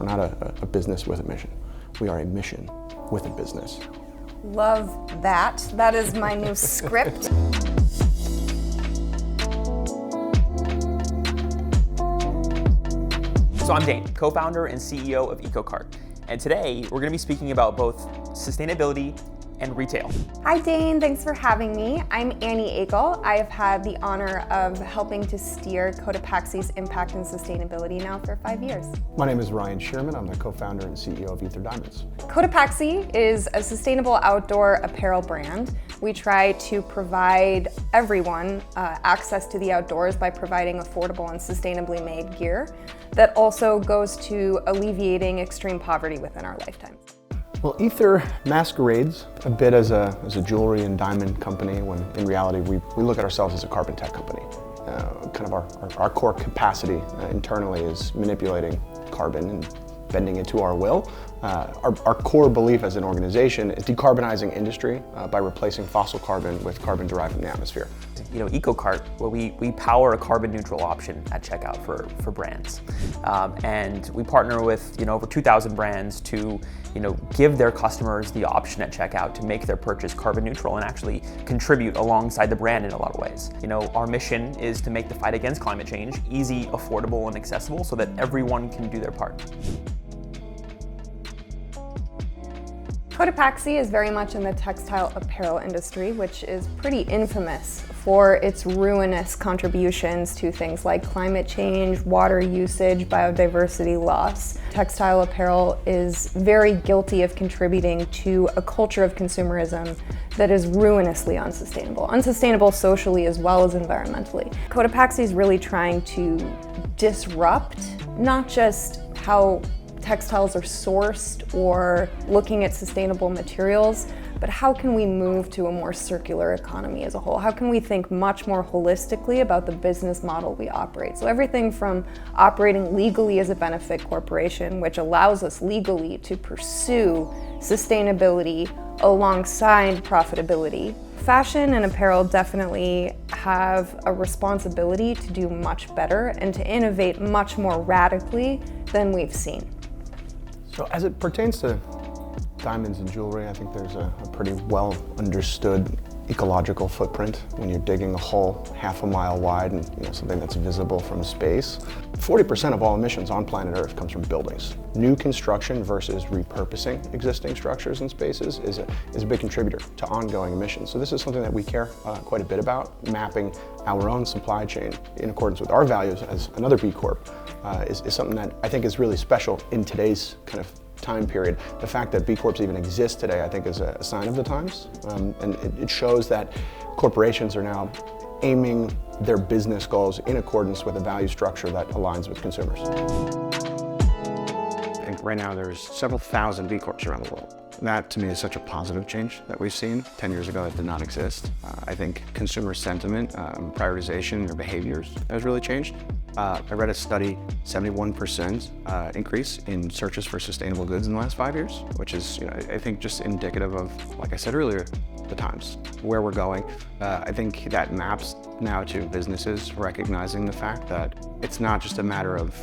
We're not a business with a mission. We are a mission with a business. Love that. That is my new script. So I'm Dane, co-founder and CEO of EcoCart. And today we're going to be speaking about both sustainability and retail. Hi Dane, thanks for having me. I'm Annie Agle. I have had the honor of helping to steer Cotopaxi's impact and sustainability now for 5 years. My name is Shearman. I'm the co-founder and CEO of Aether Diamonds. Cotopaxi is a sustainable outdoor apparel brand. We try to provide everyone access to the outdoors by providing affordable and sustainably made gear that also goes to alleviating extreme poverty within our lifetime. Well, Aether masquerades a bit as a jewelry and diamond company when in reality we look at ourselves as a carbon tech company. Kind of our core capacity internally is manipulating carbon and bending it to our will. Our core belief as an organization is decarbonizing industry by replacing fossil carbon with carbon derived from the atmosphere. You know, EcoCart, well, we power a carbon neutral option at checkout for brands. And we partner with over 2,000 brands to give their customers the option at checkout to make their purchase carbon neutral and actually contribute alongside the brand in a lot of ways. Our mission is to make the fight against climate change easy, affordable, and accessible so that everyone can do their part. Cotopaxi is very much in the textile apparel industry, which is pretty infamous for its ruinous contributions to things like climate change, water usage, biodiversity loss. Textile apparel is very guilty of contributing to a culture of consumerism that is ruinously unsustainable. Unsustainable socially as well as environmentally. Cotopaxi is really trying to disrupt not just how textiles are sourced or looking at sustainable materials, but how can we move to a more circular economy as a whole? How can we think much more holistically about the business model we operate? So everything from operating legally as a benefit corporation, which allows us legally to pursue sustainability alongside profitability. Fashion and apparel definitely have a responsibility to do much better and to innovate much more radically than we've seen. So as it pertains to diamonds and jewelry, I think there's a pretty well understood ecological footprint when you're digging a hole half a mile wide and something that's visible from space. 40% of all emissions on planet Earth comes from buildings. New construction versus repurposing existing structures and spaces is a big contributor to ongoing emissions. So this is something that we care quite a bit about. Mapping our own supply chain in accordance with our values as another B Corp is something that I think is really special in today's kind of time period. The fact that B Corps even exist today, I think, is a sign of the times, and it shows that corporations are now aiming their business goals in accordance with a value structure that aligns with consumers. I think right now there's several thousand B Corps around the world. That to me is such a positive change that we've seen. 10 years ago that did not exist. I think consumer sentiment, prioritization, their behaviors has really changed. I read a study, 71% increase in searches for sustainable goods in the last 5 years, which is, I think just indicative of, like I said earlier, the times, where we're going. I think that maps now to businesses recognizing the fact that it's not just a matter of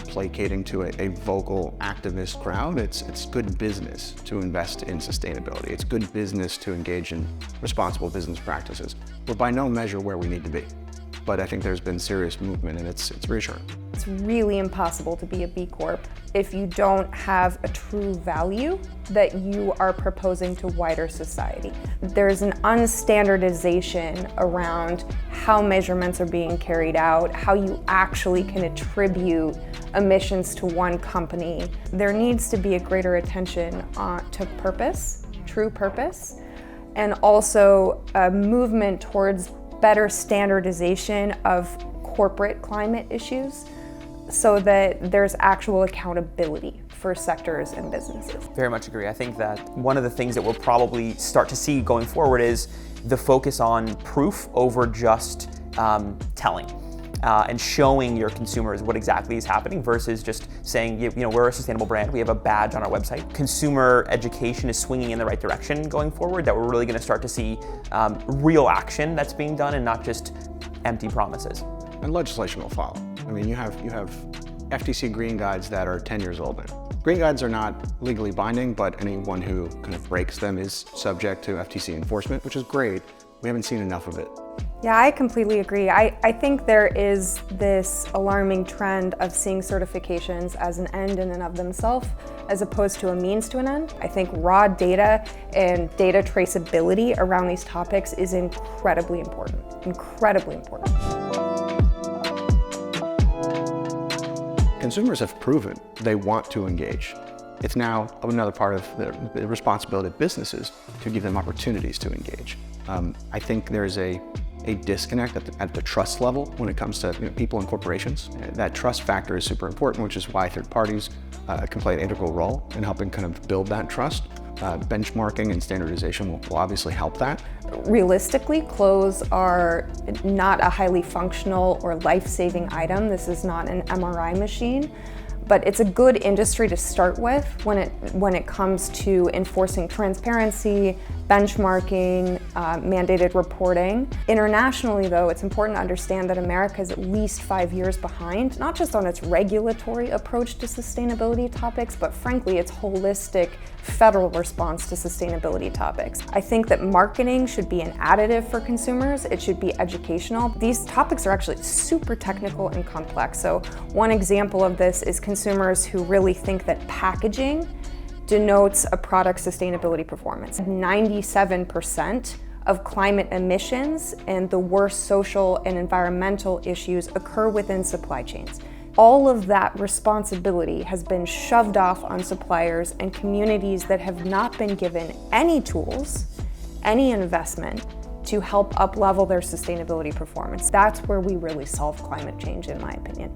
placating to a vocal activist crowd. It's good business to invest in sustainability. It's good business to engage in responsible business practices. We're by no measure where we need to be, but I think there's been serious movement and it's reassuring. It's really impossible to be a B Corp if you don't have a true value that you are proposing to wider society. There's an unstandardization around how measurements are being carried out, how you actually can attribute emissions to one company. There needs to be a greater attention to purpose, true purpose, and also a movement towards better standardization of corporate climate issues so that there's actual accountability for sectors and businesses. Very much agree. I think that one of the things that we'll probably start to see going forward is the focus on proof over just telling. And showing your consumers what exactly is happening versus just saying, we're a sustainable brand, we have a badge on our website. Consumer education is swinging in the right direction going forward, that we're really going to start to see real action that's being done and not just empty promises. And legislation will follow. I mean, you have FTC green guides that are 10 years old now. Green guides are not legally binding, but anyone who kind of breaks them is subject to FTC enforcement, which is great. We haven't seen enough of it. Yeah, I completely agree. I think there is this alarming trend of seeing certifications as an end in and of themselves, as opposed to a means to an end. I think raw data and data traceability around these topics is incredibly important, incredibly important. Consumers have proven they want to engage. It's now another part of the responsibility of businesses to give them opportunities to engage. I think there's a disconnect at the trust level when it comes to people and corporations. That trust factor is super important, which is why third parties can play an integral role in helping kind of build that trust. Benchmarking and standardization will obviously help that. Realistically, clothes are not a highly functional or life-saving item. This is not an MRI machine. But it's a good industry to start with when it comes to enforcing transparency, benchmarking, mandated reporting. Internationally, though, it's important to understand that America is at least 5 years behind, not just on its regulatory approach to sustainability topics, but frankly, its holistic federal response to sustainability topics. I think that marketing should be an additive for consumers. It should be educational. These topics are actually super technical and complex. So one example of this is consumers who really think that packaging denotes a product's sustainability performance. 97% of climate emissions and the worst social and environmental issues occur within supply chains. All of that responsibility has been shoved off on suppliers and communities that have not been given any tools, any investment to help up-level their sustainability performance. That's where we really solve climate change, in my opinion.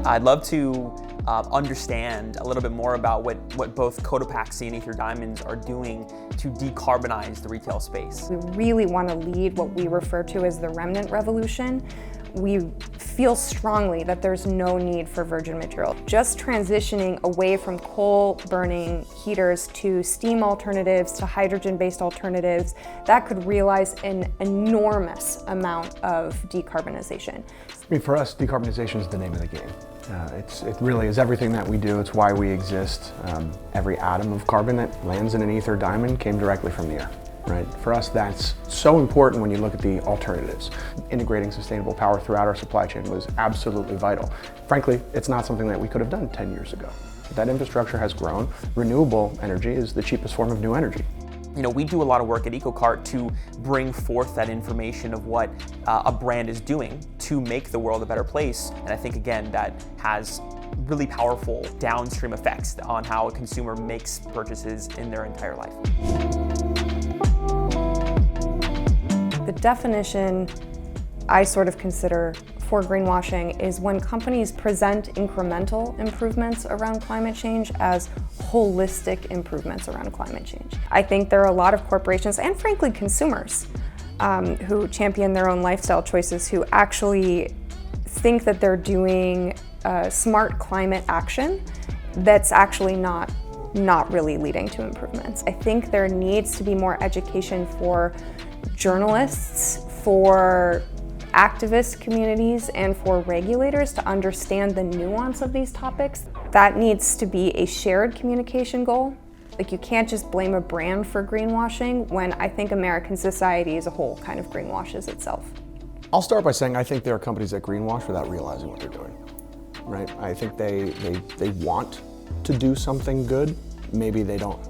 I'd love to understand a little bit more about what both Cotopaxi and Aether Diamonds are doing to decarbonize the retail space. We really want to lead what we refer to as the remnant revolution. We feel strongly that there's no need for virgin material. Just transitioning away from coal-burning heaters to steam alternatives, to hydrogen-based alternatives, that could realize an enormous amount of decarbonization. I mean, for us, decarbonization is the name of the game. It really is everything that we do. It's why we exist. Every atom of carbon that lands in an Aether diamond came directly from the earth. Right? For us, that's so important when you look at the alternatives. Integrating sustainable power throughout our supply chain was absolutely vital. Frankly, it's not something that we could have done 10 years ago. That infrastructure has grown. Renewable energy is the cheapest form of new energy. You know, we do a lot of work at EcoCart to bring forth that information of what a brand is doing to make the world a better place. And I think, again, that has really powerful downstream effects on how a consumer makes purchases in their entire life. The definition I sort of consider for greenwashing is when companies present incremental improvements around climate change as holistic improvements around climate change. I think there are a lot of corporations and frankly consumers who champion their own lifestyle choices who actually think that they're doing smart climate action that's actually not really leading to improvements. I think there needs to be more education for journalists, for activist communities, and for regulators to understand the nuance of these topics. That needs to be a shared communication goal. Like, you can't just blame a brand for greenwashing when I think American society as a whole kind of greenwashes itself. I'll start by saying I think there are companies that greenwash without realizing what they're doing, right? I think they want to do something good. Maybe they don't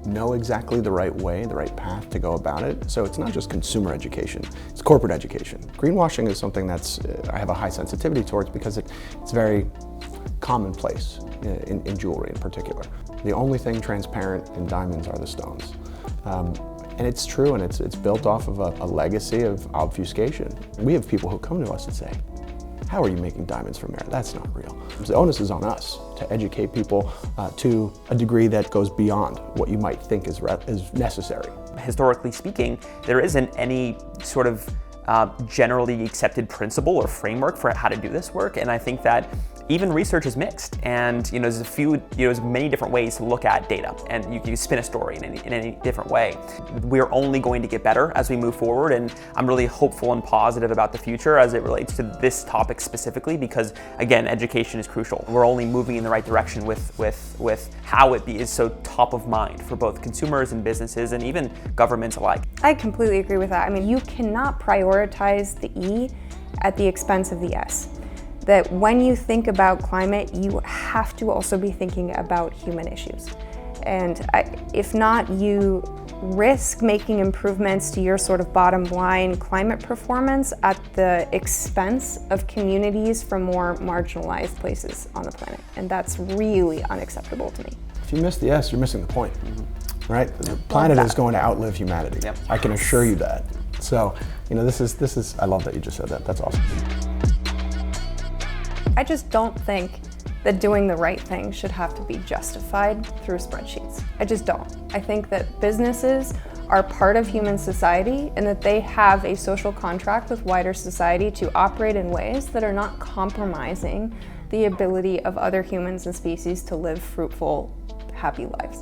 know exactly the right way, the right path to go about it. So it's not just consumer education, it's corporate education. Greenwashing is something that's I have a high sensitivity towards because it's very commonplace in jewelry in particular. The only thing transparent in diamonds are the stones. And it's true, and it's built off of a legacy of obfuscation. We have people who come to us and say, how are you making diamonds from air? That's not real. The onus is on us to educate people to a degree that goes beyond what you might think is necessary. Historically speaking, there isn't any sort of generally accepted principle or framework for how to do this work, and I think that even research is mixed, and there's many different ways to look at data, and you can spin a story in any different way. We're only going to get better as we move forward, and I'm really hopeful and positive about the future as it relates to this topic specifically, because again, education is crucial. We're only moving in the right direction with how it is so top of mind for both consumers and businesses and even governments alike. I completely agree with that. I mean, you cannot prioritize the E at the expense of the S. That when you think about climate, you have to also be thinking about human issues. And if not, you risk making improvements to your sort of bottom line climate performance at the expense of communities from more marginalized places on the planet. And that's really unacceptable to me. If you miss the S, you're missing the point, right? The planet is going to outlive humanity. Yep. I can assure you that. So, this is, I love that you just said that. That's awesome. I just don't think that doing the right thing should have to be justified through spreadsheets. I just don't. I think that businesses are part of human society and that they have a social contract with wider society to operate in ways that are not compromising the ability of other humans and species to live fruitful, happy lives.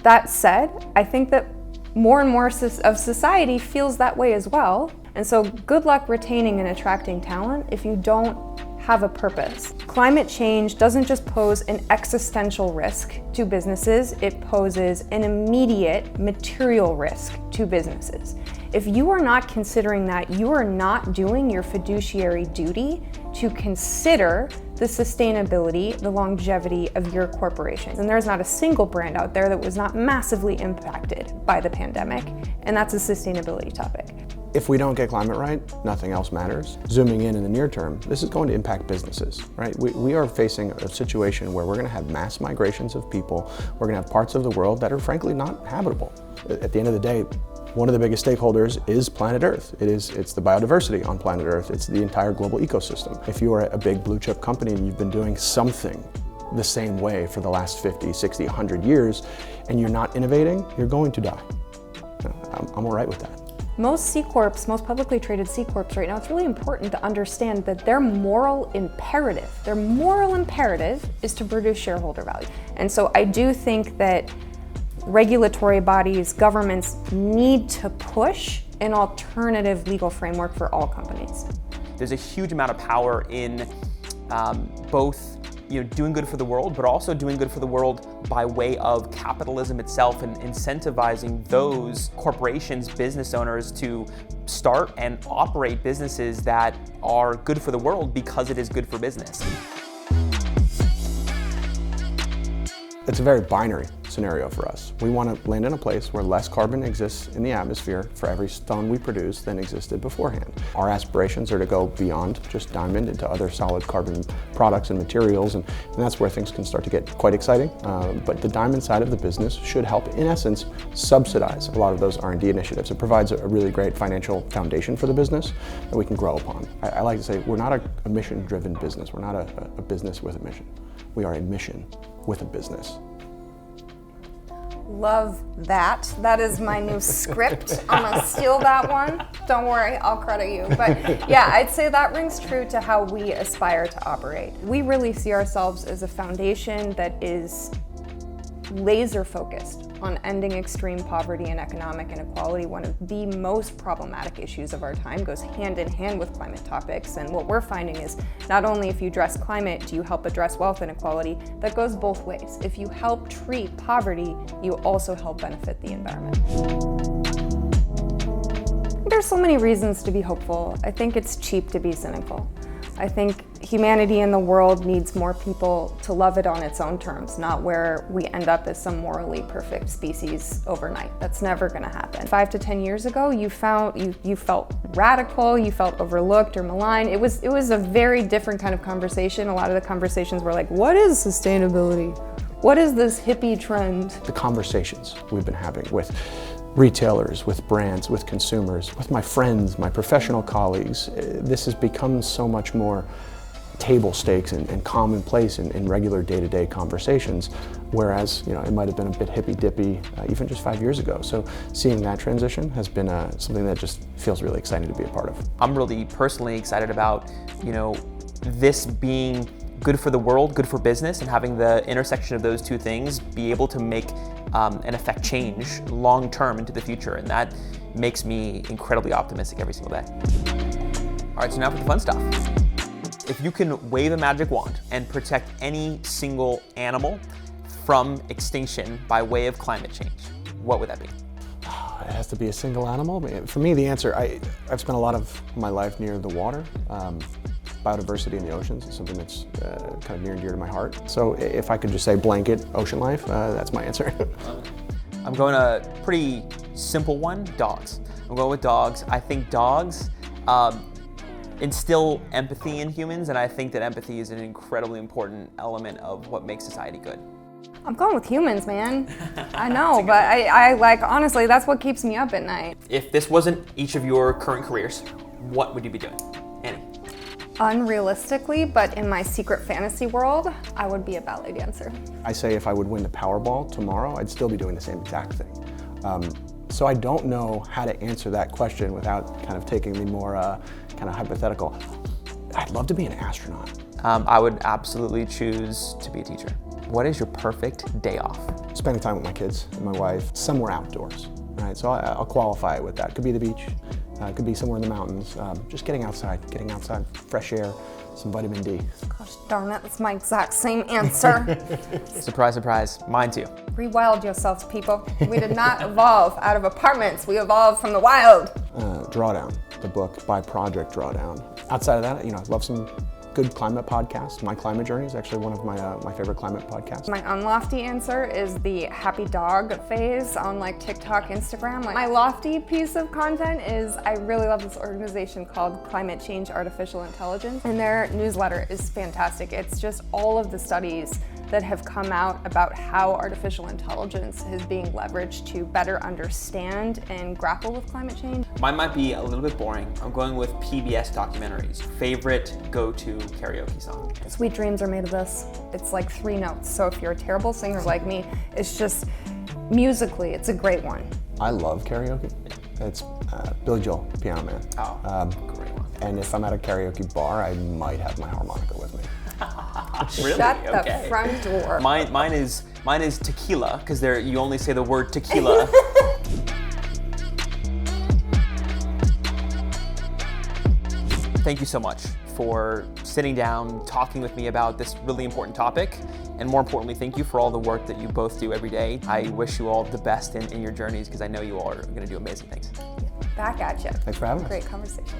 That said, I think that more and more of society feels that way as well. And so good luck retaining and attracting talent if you don't have a purpose. Climate change doesn't just pose an existential risk to businesses, it poses an immediate material risk to businesses. If you are not considering that, you are not doing your fiduciary duty to consider the sustainability, the longevity of your corporations. And there's not a single brand out there that was not massively impacted by the pandemic, and that's a sustainability topic. If we don't get climate right, nothing else matters. Zooming in the near term, this is going to impact businesses, right? We are facing a situation where we're going to have mass migrations of people. We're going to have parts of the world that are frankly not habitable. At the end of the day, one of the biggest stakeholders is planet Earth. It's the biodiversity on planet Earth. It's the entire global ecosystem. If you are a big blue chip company and you've been doing something the same way for the last 50, 60, 100 years, and you're not innovating, you're going to die. I'm all right with that. Most C Corps, most publicly traded C Corps right now, it's really important to understand that their moral imperative is to produce shareholder value. And so I do think that regulatory bodies, governments need to push an alternative legal framework for all companies. There's a huge amount of power in both doing good for the world, but also doing good for the world by way of capitalism itself and incentivizing those corporations, business owners to start and operate businesses that are good for the world because it is good for business. It's a very binary scenario for us. We want to land in a place where less carbon exists in the atmosphere for every stone we produce than existed beforehand. Our aspirations are to go beyond just diamond into other solid carbon products and materials, and that's where things can start to get quite exciting. But the diamond side of the business should help, in essence, subsidize a lot of those R&D initiatives. It provides a really great financial foundation for the business that we can grow upon. I like to say we're not a mission-driven business. We're not a business with a mission. We are a mission with a business. Love that. That is my new script. I'm gonna steal that one. Don't worry, I'll credit you. But yeah, I'd say that rings true to how we aspire to operate. We really see ourselves as a foundation that is laser focused on ending extreme poverty and economic inequality. One of the most problematic issues of our time goes hand in hand with climate topics. And what we're finding is not only if you address climate, do you help address wealth inequality, that goes both ways. If you help treat poverty, you also help benefit the environment. There's so many reasons to be hopeful. I think it's cheap to be cynical. I think humanity in the world needs more people to love it on its own terms, not where we end up as some morally perfect species overnight. That's never gonna happen. 5 to 10 years ago, you felt radical, you felt overlooked or maligned. It was a very different kind of conversation. A lot of the conversations were like, what is sustainability? What is this hippie trend? The conversations we've been having with retailers, with brands, with consumers, with my friends, my professional colleagues, this has become so much more table stakes and commonplace in regular day-to-day conversations, whereas it might have been a bit hippy-dippy even just 5 years ago. So seeing that transition has been something that just feels really exciting to be a part of. I'm really personally excited about this being good for the world, good for business, and having the intersection of those two things be able to make and affect change long term into the future. And that makes me incredibly optimistic every single day. All right, so now for the fun stuff. If you can wave a magic wand and protect any single animal from extinction by way of climate change, what would that be? It has to be a single animal. For me, the answer, I've spent a lot of my life near the water. Biodiversity in the oceans is something that's kind of near and dear to my heart. So if I could just say blanket ocean life, that's my answer. I'm going a pretty simple one, dogs. I'm going with dogs. I think dogs instill empathy in humans, and I think that empathy is an incredibly important element of what makes society good. I'm going with humans, man. I know, but I like, honestly, that's what keeps me up at night. If this wasn't each of your current careers, what would you be doing? Annie? Unrealistically, but in my secret fantasy world, I would be a ballet dancer. I say if I would win the Powerball tomorrow, I'd still be doing the same exact thing. So I don't know how to answer that question without kind of taking the more kind of hypothetical. I'd love to be an astronaut. I would absolutely choose to be a teacher. What is your perfect day off? Spending time with my kids and my wife, somewhere outdoors, right? So I'll qualify it with that. Could be the beach, could be somewhere in the mountains. Just getting outside, fresh air, some vitamin D. Gosh darn it, that's my exact same answer. Surprise, surprise, mine too. Rewild yourselves, people. We did not evolve out of apartments. We evolved from the wild. Drawdown, the book by Project Drawdown. Outside of that, I love some good climate podcasts. My Climate Journey is actually one of my favorite climate podcasts. My unlofty answer is the happy dog phase on like TikTok, Instagram. My lofty piece of content is I really love this organization called Climate Change Artificial Intelligence, and their newsletter is fantastic. It's just all of the studies that have come out about how artificial intelligence is being leveraged to better understand and grapple with climate change. Mine might be a little bit boring. I'm going with PBS documentaries. Favorite go-to karaoke song? Sweet Dreams Are Made of This. It's like 3 notes, so if you're a terrible singer like me, it's just, musically, it's a great one. I love karaoke. It's Billy Joel, Piano Man. Oh, great one. And if I'm at a karaoke bar, I might have my harmonica with me. Really? Shut the Okay. front door. Mine is tequila, because you only say the word tequila. Thank you so much for sitting down, talking with me about this really important topic. And more importantly, thank you for all the work that you both do every day. I wish you all the best in your journeys, because I know you all are going to do amazing things. Back at you. Thanks for having us. Great conversation.